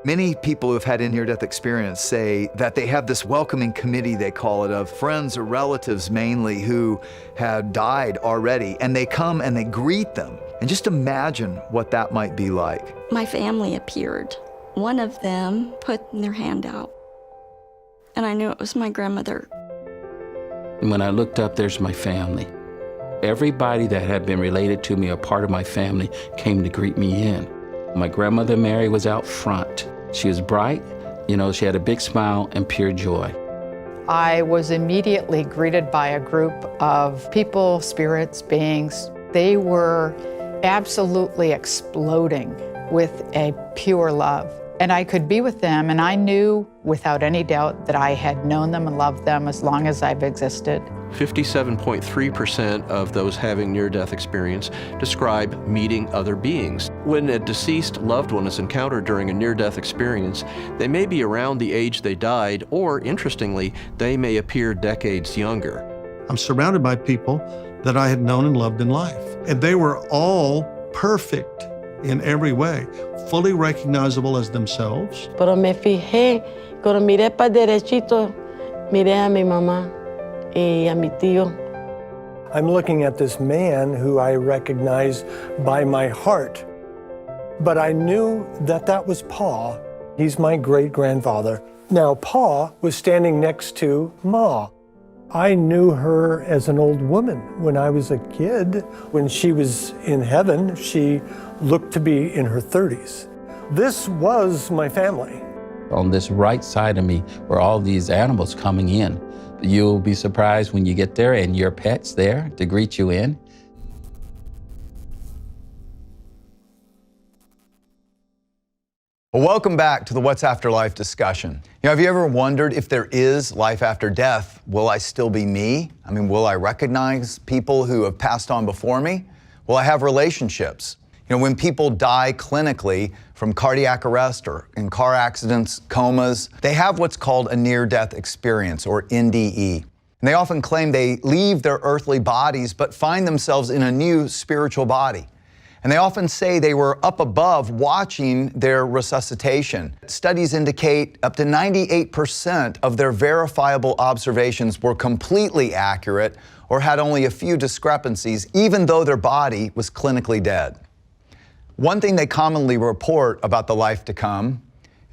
Many people who've had a near-death experience say that they have this welcoming committee, they call it, of friends or relatives mainly who had died already, and they come and they greet them. And just imagine what that might be like. My family appeared. One of them put their hand out, and I knew it was my grandmother. When I looked up, there's my family. Everybody that had been related to me or part of my family came to greet me in. My grandmother Mary was out front. She was bright, she had a big smile and pure joy. I was immediately greeted by a group of people, spirits, beings. They were absolutely exploding with a pure love. And I could be with them, and I knew without any doubt that I had known them and loved them as long as I've existed. 57.3% of those having near-death experience describe meeting other beings. When a deceased loved one is encountered during a near-death experience, they may be around the age they died, or, interestingly, they may appear decades younger. I'm surrounded by people that I had known and loved in life, and they were all perfect in every way, fully recognizable as themselves. Pero me fijé, cuando miré para derechito, miré a mi mamá y a mi tío. I'm looking at this man who I recognize by my heart, but I knew that that was Pa. He's my great-grandfather. Now, Pa was standing next to Ma. I knew her as an old woman when I was a kid. When she was in heaven, she looked to be in her 30s. This was my family. On this right side of me were all these animals coming in. You'll be surprised when you get there and your pet's there to greet you in. Well, welcome back to the What's After Life discussion. Have you ever wondered if there is life after death? Will I still be me? Will I recognize people who have passed on before me? Will I have relationships? When people die clinically from cardiac arrest or in car accidents, comas, they have what's called a near-death experience, or NDE. And they often claim they leave their earthly bodies but find themselves in a new spiritual body. And they often say they were up above watching their resuscitation. Studies indicate up to 98% of their verifiable observations were completely accurate or had only a few discrepancies, even though their body was clinically dead. One thing they commonly report about the life to come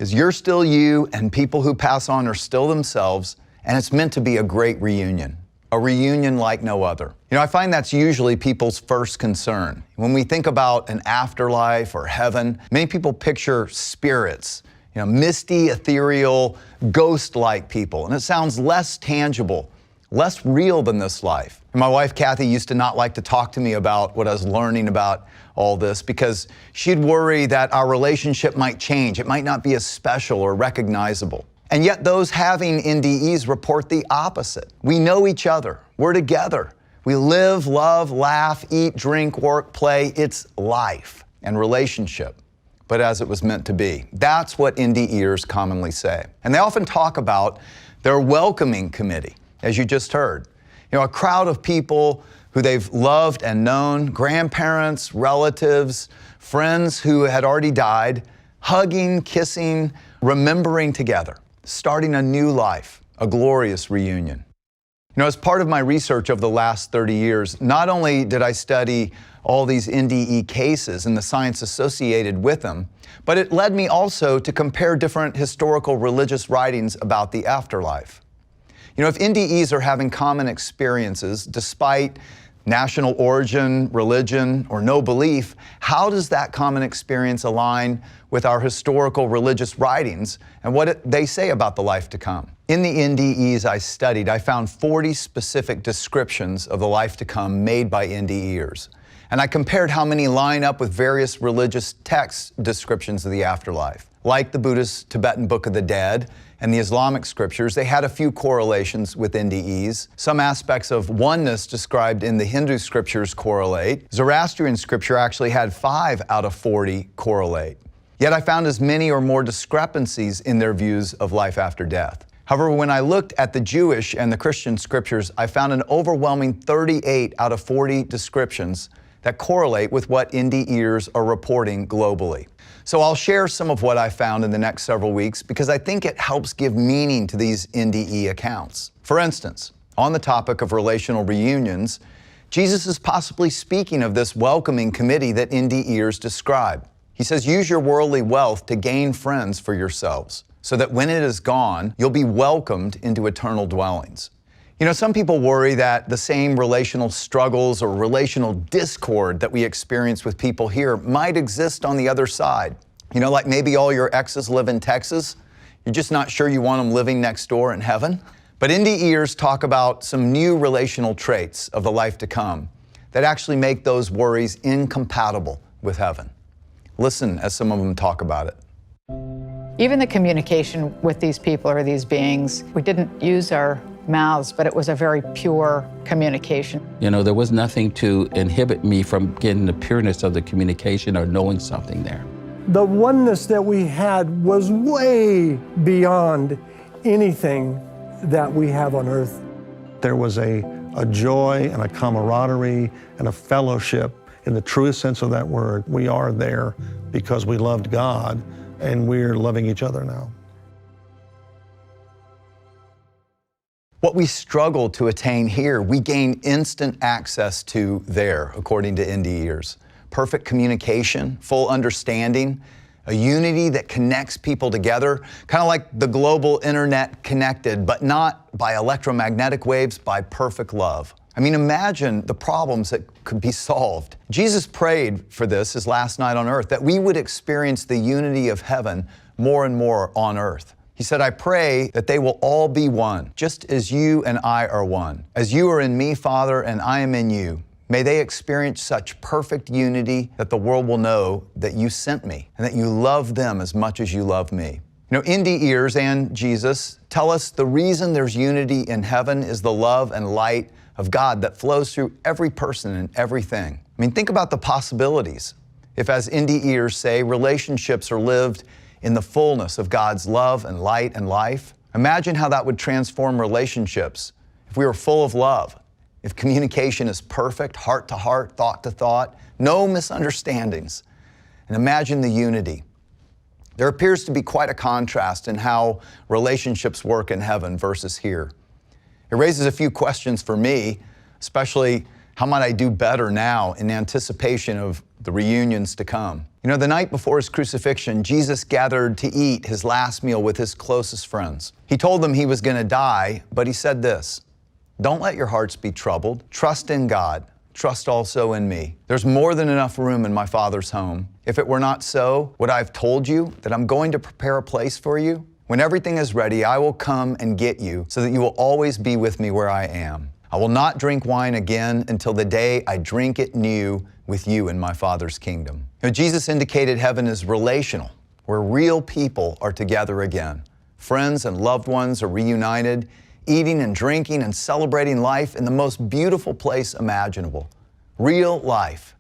is you're still you and people who pass on are still themselves, and it's meant to be a great reunion. A reunion like no other. I find that's usually people's first concern. When we think about an afterlife or heaven, many people picture spirits, misty, ethereal, ghost-like people. And it sounds less tangible, less real than this life. And my wife, Kathy, used to not like to talk to me about what I was learning about all this because she'd worry that our relationship might change. It might not be as special or recognizable. And yet those having NDEs report the opposite. We know each other. We're together. We live, love, laugh, eat, drink, work, play. It's life and relationship, but as it was meant to be. That's what NDEers commonly say. And they often talk about their welcoming committee, as you just heard. A crowd of people who they've loved and known, grandparents, relatives, friends who had already died, hugging, kissing, remembering together, starting a new life, a glorious reunion. As part of my research of the last 30 years, not only did I study all these NDE cases and the science associated with them, but it led me also to compare different historical religious writings about the afterlife. If NDEs are having common experiences despite national origin, religion, or no belief, how does that common experience align with our historical religious writings and what they say about the life to come? In the NDEs I studied, I found 40 specific descriptions of the life to come made by NDEers. And I compared how many line up with various religious text descriptions of the afterlife. Like the Buddhist Tibetan Book of the Dead and the Islamic scriptures, they had a few correlations with NDEs. Some aspects of oneness described in the Hindu scriptures correlate. Zoroastrian scripture actually had 5 out of 40 correlate. Yet I found as many or more discrepancies in their views of life after death. However, when I looked at the Jewish and the Christian scriptures, I found an overwhelming 38 out of 40 descriptions that correlate with what NDEers are reporting globally. So I'll share some of what I found in the next several weeks because I think it helps give meaning to these NDE accounts. For instance, on the topic of relational reunions, Jesus is possibly speaking of this welcoming committee that NDEers describe. He says, use your worldly wealth to gain friends for yourselves, so that when it is gone, you'll be welcomed into eternal dwellings. You know, some people worry that the same relational struggles or relational discord that we experience with people here might exist on the other side. You know, like maybe all your exes live in Texas. You're just not sure you want them living next door in heaven. But NDEers talk about some new relational traits of the life to come that actually make those worries incompatible with heaven. Listen as some of them talk about it. Even the communication with these people or these beings, we didn't use our mouths, but it was a very pure communication. You know, there was nothing to inhibit me from getting the pureness of the communication or knowing something there. The oneness that we had was way beyond anything that we have on earth. There was a joy and a camaraderie and a fellowship in the truest sense of that word. We are there because we loved God, and we're loving each other now. What we struggle to attain here, we gain instant access to there, according to NDEers. Perfect communication, full understanding, a unity that connects people together, kind of like the global internet connected, but not by electromagnetic waves, by perfect love. I mean, imagine the problems that could be solved. Jesus prayed for this his last night on earth, that we would experience the unity of heaven more and more on earth. He said, I pray that they will all be one, just as you and I are one. As you are in me, Father, and I am in you, may they experience such perfect unity that the world will know that you sent me and that you love them as much as you love me. You know, NDEers and Jesus tell us the reason there's unity in heaven is the love and light of God that flows through every person and everything. I mean, think about the possibilities. If, as NDEers say, relationships are lived in the fullness of God's love and light and life, imagine how that would transform relationships if we were full of love, if communication is perfect, heart to heart, thought to thought, no misunderstandings. And imagine the unity. There appears to be quite a contrast in how relationships work in heaven versus here. It raises a few questions for me, especially how might I do better now in anticipation of the reunions to come. You know, the night before his crucifixion, Jesus gathered to eat his last meal with his closest friends. He told them he was going to die, but he said this, don't let your hearts be troubled. Trust in God. Trust also in me. There's more than enough room in my Father's home. If it were not so, would I have told you that I'm going to prepare a place for you? When everything is ready, I will come and get you so that you will always be with me where I am. I will not drink wine again until the day I drink it new with you in my Father's kingdom. You know, Jesus indicated heaven is relational, where real people are together again. Friends and loved ones are reunited, eating and drinking and celebrating life in the most beautiful place imaginable. Real life